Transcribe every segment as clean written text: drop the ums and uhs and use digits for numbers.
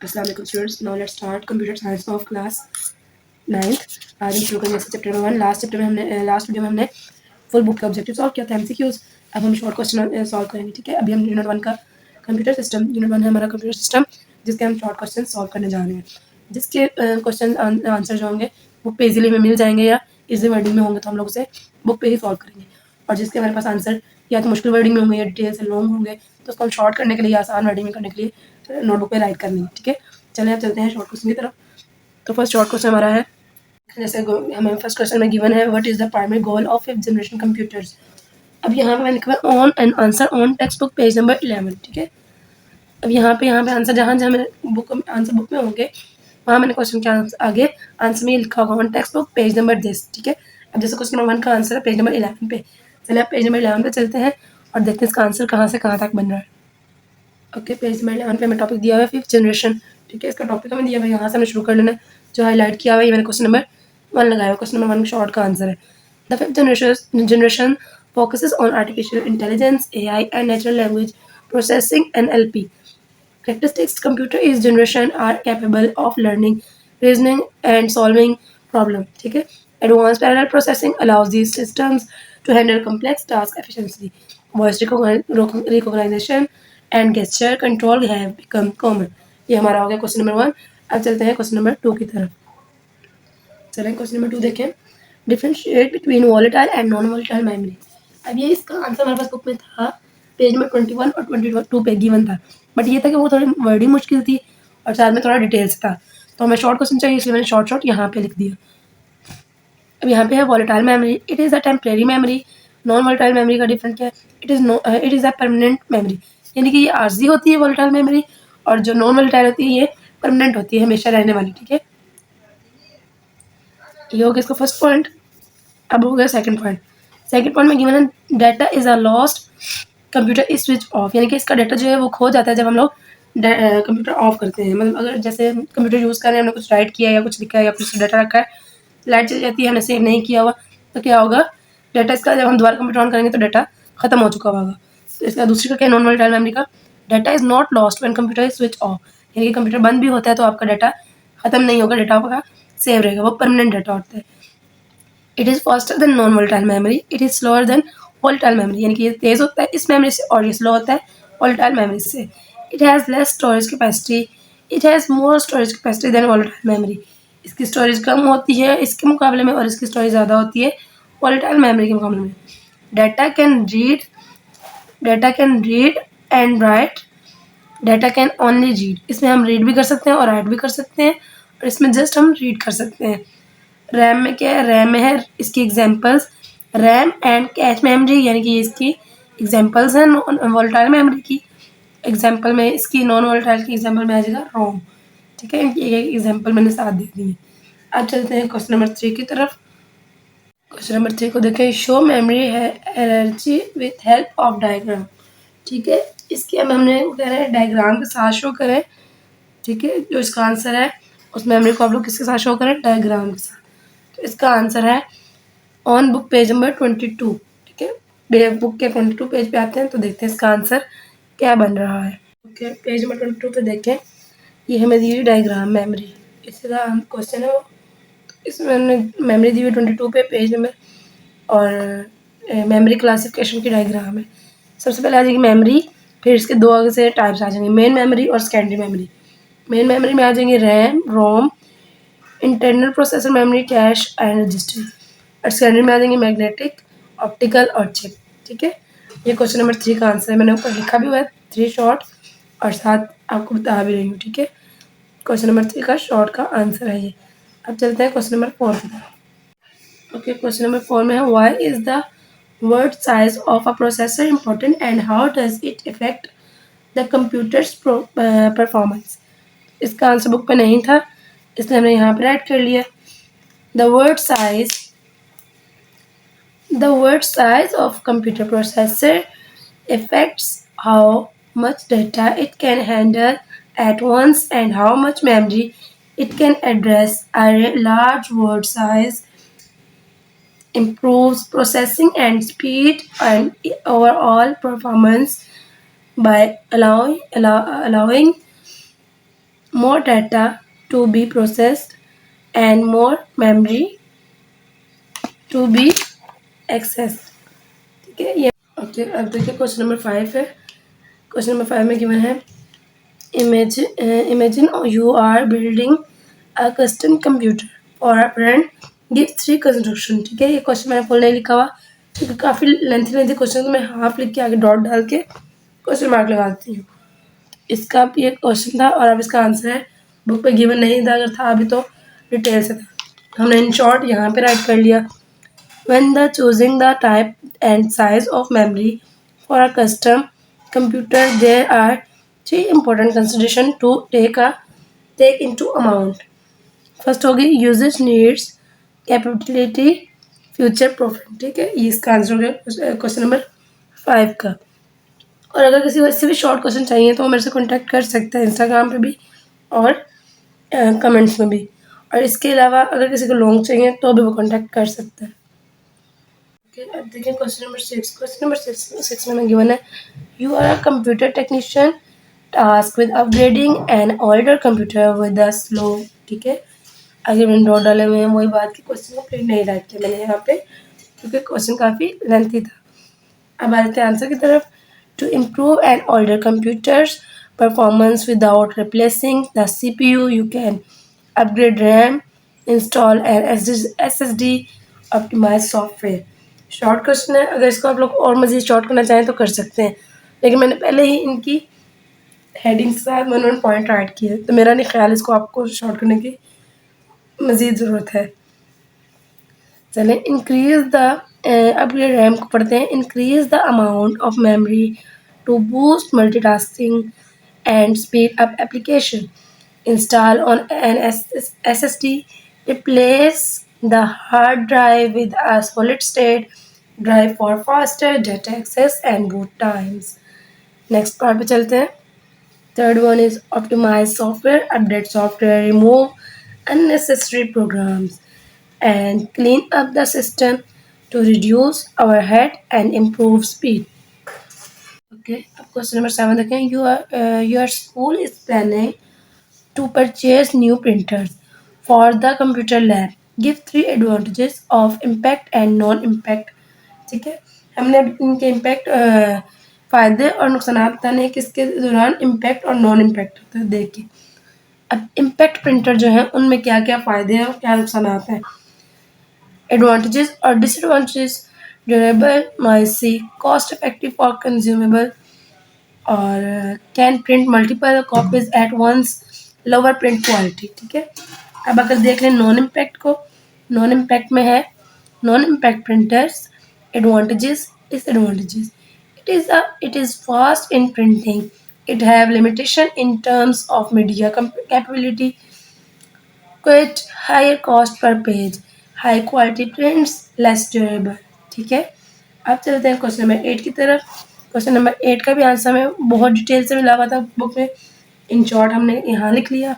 अस्सलाम वालेकुम students, now let's start computer science of class 9th। आज हम शुरू करेंगे चैप्टर नंबर 1। लास्ट वीडियो में हमने फुल बुक का ऑब्जेक्टिव सॉल्व किया था, एमसीक्यूज। अब हम शॉर्ट क्वेश्चन सॉल्व करेंगे, ठीक है। अभी हम यूनिट 1 का कंप्यूटर सिस्टम, यूनिट 1 है हमारा कंप्यूटर सिस्टम, जिसके हम शॉर्ट क्वेश्चन सॉल्व करने जा रहे हैं, जिसके क्वेश्चन आंसर जो होंगे बुक पे इजीली में मिल जाएंगे या इजी वर्डिंग में होंगे तो हम लोग उसे बुक पे ही सॉल्व करेंगे। और जिसके हमारे पास आंसर या तो मुश्किल वर्डिंग में होंगे या डिटेल से लॉन्ग होंगे तो उसको हम शॉर्ट करने के लिए, आसान वर्डिंग में करने के लिए नोटबुक पे राइट करनी है, ठीक है। चलिए अब चलते हैं शॉर्ट क्वेश्चन की तरफ। तो फर्स्ट शॉर्ट क्वेश्चन हमारा है, जैसे हमें फर्स्ट क्वेश्चन में गिवन है what is the primary goal of fifth generation computers. अब यहाँ पे मैंने लिखा है on and answer on text book page number 11, ठीक है। अब यहाँ पे आंसर जहाँ जहाँ मेरे आंसर बुक में होंगे वहाँ मैंने क्वेश्चन के आगे आंसर में लिखा होगा on text book page number this, ठीक है। अब जैसे क्वेश्चन नंबर 1 का आंसर है पेज नंबर 11 पे, चलिए अब पेज नंबर 11 पे चलते हैं और देखते हैं इसका आंसर कहाँ से कहाँ तक बन रहा है। ओके, पेज नंबर 11 पे हमें टॉपिक दिया हुआ है फिफ्थ जनरेशन, ठीक है। इसका टॉपिक हमें दिया हुआ है, यहाँ से हमें शुरू कर लेना है। जो हाईलाइट किया हुआ है ये मैंने क्वेश्चन नंबर 1 लगाया हुआ, क्वेश्चन नंबर 1 शॉर्ट का आंसर है the fifth generation focuses on artificial intelligence, AI, and natural language processing (NLP). Characteristics computer is generation are capable of learning, reasoning, and solving problem. ठीक है। Advanced parallel processing allows these systems to handle complex tasks efficiently. Voice recognition and gesture control have become common. ये हमारा हो गया question number 1। अब चलते हैं question number 2 की तरफ। चलें क्वेश्चन नंबर 2 देखें, differentiate between volatile and non volatile memory. अब ये इसका आंसर हमारे पास बुक में था, पेज में 21 और 22 पे गिवन था, बट ये था कि वो थोड़ी वर्डिंग मुश्किल थी और साथ में थोड़ा डिटेल्स था, तो हमें शॉर्ट क्वेश्चन चाहिए इसलिए मैंने शॉर्ट यहाँ पे लिख दिया। अब यहाँ पे है volatile memory, it is a temporary memory. Non volatile memory का डिफरेंट क्या है, it is a permanent memory, यानी कि ये आर्जी होती है वॉलेटाइल मेमोरी, और जो नॉन वॉलेटाइल होती है ये परमानेंट होती है, हमेशा रहने वाली, ठीक है। ये हो गया इसका फर्स्ट पॉइंट। अब हो गया सेकंड पॉइंट। सेकंड पॉइंट में गिवन है data is a lost computer is switch off, यानी कि इसका डाटा जो है वो खो जाता है जब हम लोग कंप्यूटर ऑफ करते हैं। मतलब अगर जैसे कंप्यूटर यूज़ कर रहे हैं, हमने कुछ राइट किया या कुछ लिखा है या कुछ डाटा रखा है, लाइट चली जाती है, हमने सेव नहीं किया हुआ, तो क्या होगा, डाटा इसका जब हम दोबारा कंप्यूटर ऑन करेंगे तो डाटा खत्म हो चुका होगा। तो इसका दूसरी का क्या, नॉन वोलेटाइल मेमोरी का data is not lost when computer is switch off, यानी कि कंप्यूटर बंद भी होता है तो आपका डाटा खत्म नहीं होगा, डाटा आपका सेव रहेगा, वो परमानेंट डाटा होता है। It is faster than non volatile memory, it is slower then volatile memory, यानी कि ये तेज़ होता है इस मेमोरी से और ये स्लो होता है वोलेटाइल मेमोरी से। It has less storage capacity, it has more storage capacity than volatile memory, इसकी स्टोरेज कम होती है इसके मुकाबले में और इसकी स्टोरेज ज़्यादा होती है वोलेटाइल मेमोरी के मुकाबले में। Data can read and right, data can only read, इसमें हम रीड भी कर सकते हैं और राइट भी कर सकते हैं, और इसमें जस्ट हम रीड कर सकते हैं। रैम में क्या है, रैम में है इसकी examples RAM and cache memory, यानी कि इसकी एग्जांपल्स हैं वोलेटाइल मेमोरी की। एग्जांपल में इसकी नॉन वोलेटाइल की एग्जांपल में आ जाएगा रोम, ठीक है। ये एग्जांपल मैंने साथ दे दी है। अब चलते हैं क्वेश्चन नंबर 3 की तरफ। क्वेश्चन नंबर 3 को देखें, शो मेमोरी है energy with help of diagram, ठीक है। इसके अब हमने कह रहे हैं डायग्राम के साथ शो करें, ठीक है। जो इसका आंसर है उस मेमोरी को आप लोग किसके साथ शो करें, डायग्राम के साथ। तो इसका आंसर है ऑन बुक पेज नंबर 22, ठीक है। बुक के 22 पेज पे आते हैं तो देखते हैं इसका आंसर क्या बन रहा है। ओके, पेज नंबर 22 पे देखें, ये हमें दी हुई डायग्राम मेमोरी, इसका क्वेश्चन है वो, इसमें हमने मेमोरी दी हुई 22 पे पेज नंबर, और मेमोरी क्लासिफिकेशन की डायग्राम है। सबसे पहले आ जाएगी मेमोरी, फिर इसके दो आगे से टाइप्स आ जाएंगे, मेन मेमोरी और सेकेंडरी मेमोरी। मेन मेमोरी में आ जाएंगे RAM, ROM, internal processor memory, cache and register, और सेकेंडरी में आ जाएंगे मैग्नेटिक, ऑप्टिकल और चिप, ठीक है। ये क्वेश्चन नंबर 3 का आंसर है, मैंने ऊपर लिखा भी हुआ है 3 शॉर्ट और साथ आपको बता भी रही हूँ, ठीक है। क्वेश्चन नंबर 3 का शॉर्ट का आंसर है ये। अब चलते हैं क्वेश्चन नंबर 4 की तरफ। ओके, क्वेश्चन नंबर 4 में है why is the word size of a processor important and how does it effect the computers performance. इसका आंसर बुक पे नहीं था इसलिए हमने यहाँ पर ऐड कर लिया। The word size of computer processor affects how much data it can handle at once and how much memory it can address. A large word size improves processing and speed and overall performance by allowing more data to be processed and more memory to be accessed. ठीक है ये okay. अब देखिए question number 5 है। Question number 5 में given है imagine you are building a custom computer for a brand, give 3 construction। ठीक है ये क्वेश्चन मैंने फुल नहीं लिखा हुआ क्योंकि काफ़ी लेंथी क्वेश्चन, तो मैं हाफ लिख के आगे डॉट डाल के क्वेश्चन मार्क लगा देती हूँ। इसका भी एक क्वेश्चन था और अब इसका आंसर है। बुक पे गिवन नहीं था, अगर था अभी तो डिटेल से था। हमने इन शॉर्ट यहाँ पे राइट कर लिया। When the choosing the type and size of memory for a custom computer, there are 3 important consideration to take into account. First होगी यूजेज नीड्स, कैपेबिलिटी, फ्यूचर प्रॉफिट। ठीक है ये इसका आंसर हो गया क्वेश्चन नंबर 5 का। और अगर किसी को इससे भी शॉर्ट क्वेश्चन चाहिए तो वो मेरे से कॉन्टैक्ट कर सकते हैं इंस्टाग्राम पे भी और कमेंट्स में भी। और इसके अलावा अगर किसी को लॉन्ग चाहिए तो भी वो कॉन्टैक्ट कर सकते हैं। ओके अब देखिए क्वेश्चन नंबर 6। क्वेश्चन नंबर 6 में गिवन है you are a computer technician task with upgrading an older computer with a slow. ठीक है आगे मैंने डॉट डाले हुए हैं, वही बात की क्वेश्चन को प्रिंट नहीं राइट किया मैंने यहाँ पे क्योंकि क्वेश्चन काफ़ी लेंथी था। अब आ जाते हैं आंसर की तरफ। To improve an older computer's performance without replacing the CPU you can upgrade RAM, install an SSD, optimize software. Short question है, अगर इसको आप लोग और मज़ीद शॉर्ट करना चाहें तो कर सकते हैं, लेकिन मैंने पहले ही इनकी हेडिंग के साथ मैंने पॉइंट राइट किए तो मेरा नहीं ख्याल इसको आपको शॉर्ट करने की मज़ीद ज़रूरत है। चलें इंक्रीज द अपग्रेड रैम को पढ़ते हैं। Increase the amount of memory to boost multitasking and speed up application, install on an SSD, replace the hard drive with a solid state drive for faster data access and boot times. Next part पे चलते हैं। Third one is optimize software, update software, remove unnecessary programs and clean up the system to reduce overhead and improve speed. Okay, अब question number 7 देखें। Your school is planning to purchase new printers for the computer lab. Give 3 advantages of impact and non-impact। ठीक है हमने इनके impact फ़ायदे और नुकसान बताने किसके दौरान इम्पैक्ट और नॉन इम्पैक्ट होता है देखिए। अब इम्पैक्ट प्रिंटर जो है उनमें क्या क्या फ़ायदे हैं और क्या नुकसान हैं। एडवांटेजेस और disadvantages. Durable, noisy, cost effective for consumable और can print multiple copies at once, lower print quality. ठीक है अब अगर देख लें नॉन इम्पैक्ट को, नॉन इम्पैक्ट में है non impact printers, advantages, disadvantages. It is fast in printing. It have limitation in terms of media capability. Quite higher cost per page. High quality prints, less durable। ठीक है अब चलते हैं question number 8 की तरफ। Question number 8 का भी answer में बहुत डिटेल से मिला हुआ था बुक में, इन शॉर्ट हमने यहाँ लिख लिया।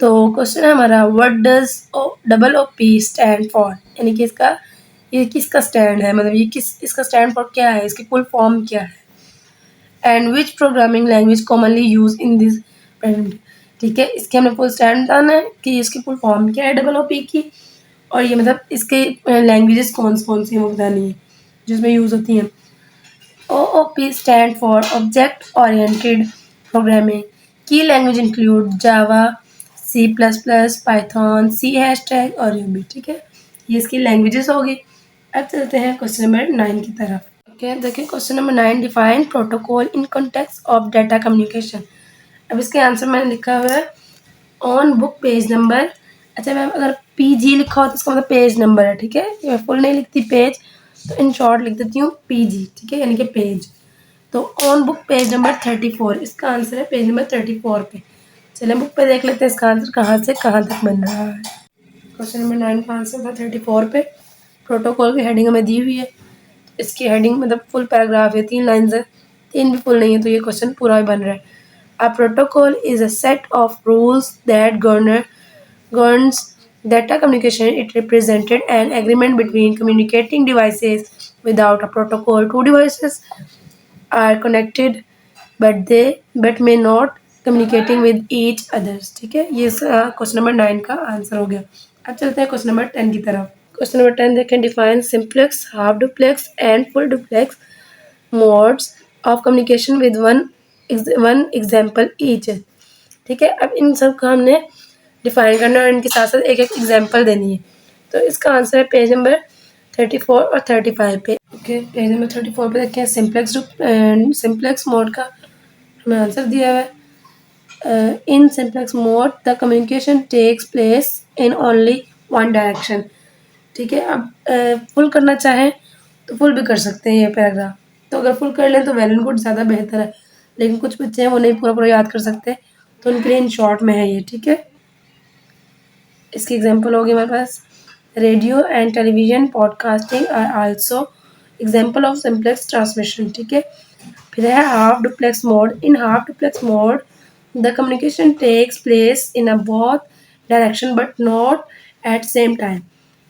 तो क्वेश्चन है हमारा what does OOP stand for, यानी कि इसका ये किसका स्टैंड है, मतलब ये इसका स्टैंड फॉर क्या है, इसकी फुल फॉर्म क्या है। And which programming language commonly use in this present. ठीक है इसके हमने फुल स्टैंड बताना है कि इसकी फुल फॉर्म क्या है OOP की, और ये मतलब इसके लैंग्वेजेस कौन सी हैं वो बतानी है जिसमें यूज़ होती हैं। OOP stand for object oriented programming. की लैंग्वेज इंक्लूड जावा, C++, पाइथन, C#, और रूबी। ठीक है ये इसकी लैंग्वेजेस होगी। अब चलते हैं क्वेश्चन नंबर 9 की तरफ। ओके देखिए question number 9, define protocol in context of data communication. अब इसके आंसर मैंने लिखा हुआ है ऑन बुक पेज नंबर। अच्छा मैम अगर PG लिखा हो तो इसका मतलब पेज नंबर है। ठीक है मैं फुल नहीं लिखती पेज, तो इन शॉर्ट लिख देती हूँ PG। ठीक है यानी कि पेज। तो ऑन बुक पेज नंबर 34, इसका आंसर है पेज नंबर 34 पे। चलिए बुक पे देख लेते हैं इसका आंसर कहाँ से कहाँ तक बन रहा है। क्वेश्चन नंबर 9 का आंसर था 34 पे। प्रोटोकॉल की हेडिंग हमें दी हुई है, इसकी हेडिंग मतलब फुल पैराग्राफ है, 3 लाइन है, 3 भी फुल नहीं है तो ये क्वेश्चन पूरा ही बन रहा है। A protocol is a set of rules that governs data communication. It represented an agreement between communicating devices. Without a protocol, two devices are connected but may not communicating with each others. ठीक है, ये question number 9 का answer हो गया। अब चलते हैं question number 10 की तरफ। क्वेश्चन नंबर 10 देखें, define simplex, half duplex and full duplex modes of communication with one example each. ठीक है, अब इन सब का हमने डिफाइन करना है और इनके साथ साथ एक एक एग्जाम्पल देनी है। तो इसका आंसर है पेज नंबर 34 और 35 पे। ओके, पेज नंबर 34 पे देखिए, सिंप्लेक्स मोड का हमें आंसर दिया हुआ है। In simplex mode the communication takes place in only one direction. ठीक है, अब फुल करना चाहें तो फुल भी कर सकते हैं ये पैराग्राफ। तो अगर फुल कर लें तो वेल एंड गुड, ज़्यादा बेहतर है। लेकिन कुछ बच्चे हैं वो नहीं पूरा पूरा याद कर सकते, तो उनके लिए इन शॉर्ट में है ये। ठीक है, इसकी एग्जांपल होगी हमारे पास, radio and television podcasting are also example of simplex transmission. ठीक है, फिर है half duplex mode. In half duplex mode the communication takes place in a both direction but not at same time.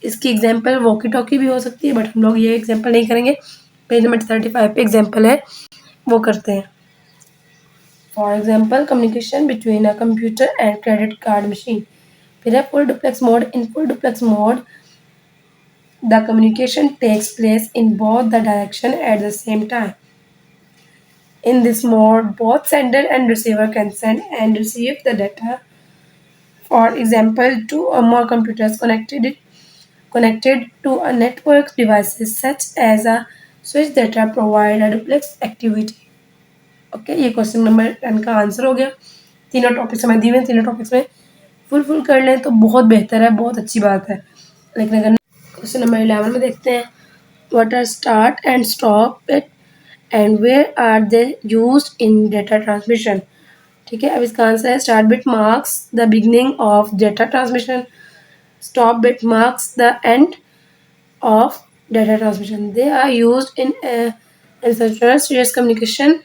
इसकी example walkie talkie भी हो सकती है, but हम लोग ये एग्जांपल नहीं करेंगे। पेज नंबर 35 पे एग्जांपल है, वो करते हैं। For example, communication between a computer and credit card machine. फिर है full duplex mode. In full duplex mode the communication takes place in both the direction at the same time. In this mode, both sender and receiver can send and receive the data. For example, two or more computers connected to a network devices such as a switch data provide a duplex activity. Okay, ये question number 10 का answer हो गया। तीनों topics हमें दिए हुए हैं, तीनों टॉपिक्स में फुल कर लें तो बहुत बेहतर है, बहुत अच्छी बात है। लेकिन अगर क्वेश्चन नंबर 11 में देखते हैं, what are start and stop it and where are they used in data transmission. ठीक है, अब इसका आंसर है, start bit marks the beginning of data transmission, stop bit marks the end of data transmission. They are used in serial communication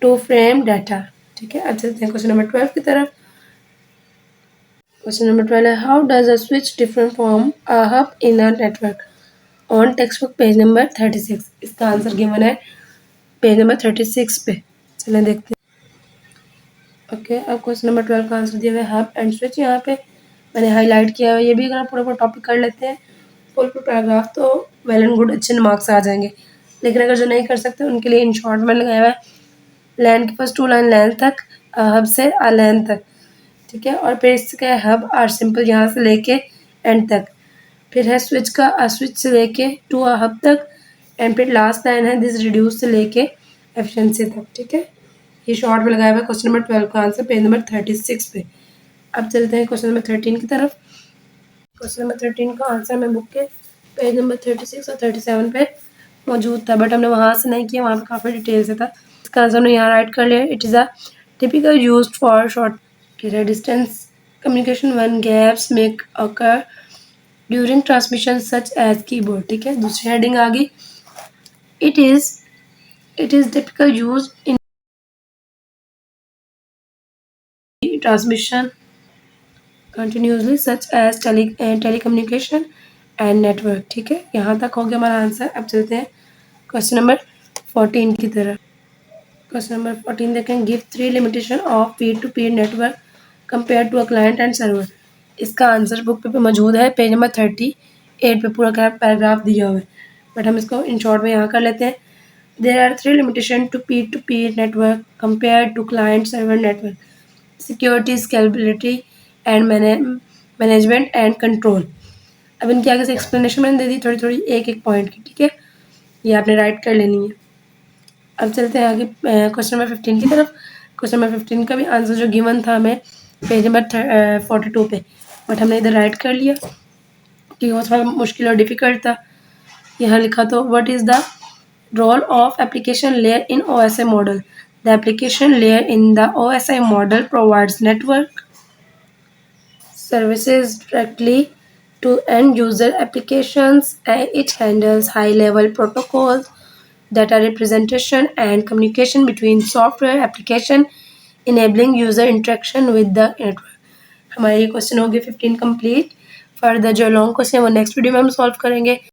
to frame data. ठीक है, अब चलते हैं क्वेश्चन नंबर 12 की तरफ। क्वेश्चन नंबर 12 है, how does a switch different from a hub in a network on text book page number 36। इसका answer given है पेज नंबर 36 पे। चलें देखते हैं। ओके, अब क्वेश्चन नंबर 12 का आंसर दिया हुआ है हब एंड स्विच। यहाँ पे मैंने हाईलाइट किया है, ये भी अगर पूरा पूरा टॉपिक कर लेते हैं फुल पैराग्राफ तो वेल एंड गुड, अच्छे मार्क्स आ जाएंगे। लेकिन अगर जो नहीं कर सकते उनके लिए इन शॉर्ट में लगाया हुआ है, लैन के फर्स्ट 2 लाइन लैन तक, हब से लैन तक। ठीक है, और फिर इसका है हब आर सिंपल यहाँ से लेके एंड तक। फिर है स्विच का स्विच से लेके टू हब तक, एंड फिर लास्ट लाइन है दिस रिड्यूस से लेके एफिशिएंसी तक। ठीक है, ये शॉर्ट में लगाया हुआ है क्वेश्चन नंबर 12 का आंसर पेज नंबर 36 पे। अब चलते हैं क्वेश्चन नंबर 13 की तरफ। क्वेश्चन नंबर 13 का आंसर मैं बुक के पेज नंबर 36 और 37 पे मौजूद था, बट हमने वहाँ से नहीं किया, वहाँ पे काफ़ी डिटेल से था। इसका आंसर हमने यहाँ राइट कर लिया। It is a typical used for short distance communication when gaps make occur during transmission such as keyboard. ठीक है, दूसरी हेडिंग आ गई, it is typical use in transmission continuously such as telecommunication and network. ठीक है, यहाँ तक हो गया हमारा आंसर। अब चलते हैं क्वेश्चन नंबर 14 की तरफ। क्वेश्चन नंबर 14 देखें, give 3 limitation of peer to peer network compare to a client and server. इसका आंसर बुक पे मौजूद है पेज नंबर 38 पे, पूरा पैराग्राफ दिया हुआ है, बट हम इसको इन शॉर्ट में यहाँ कर लेते हैं। There are 3 limitation to peer network compare to client server network, security, scalability and management and control. अब इनके आगे से एक्सप्लेनेशन मैंने दे दी थोड़ी थोड़ी एक एक पॉइंट की। ठीक है, ये आपने राइट कर लेनी है। अब चलते हैं आगे क्वेश्चन नंबर 15 की तरफ। क्वेश्चन नंबर 15 का भी आंसर जो गिवन था हमें पेज नंबर 42 पे, बट हमने इधर राइट कर लिया कि वो थोड़ा मुश्किल और डिफिकल्ट था। यहाँ लिखा तो what is the role of application layer in OSI model. The application layer in the OSI model provides network services directly to end user applications, and it handles high level protocols, data representation and communication between software application, enabling user interaction with the network। हमारे ये question हो गए 15 complete. Further जो long question है वो next video में हम solve करेंगे।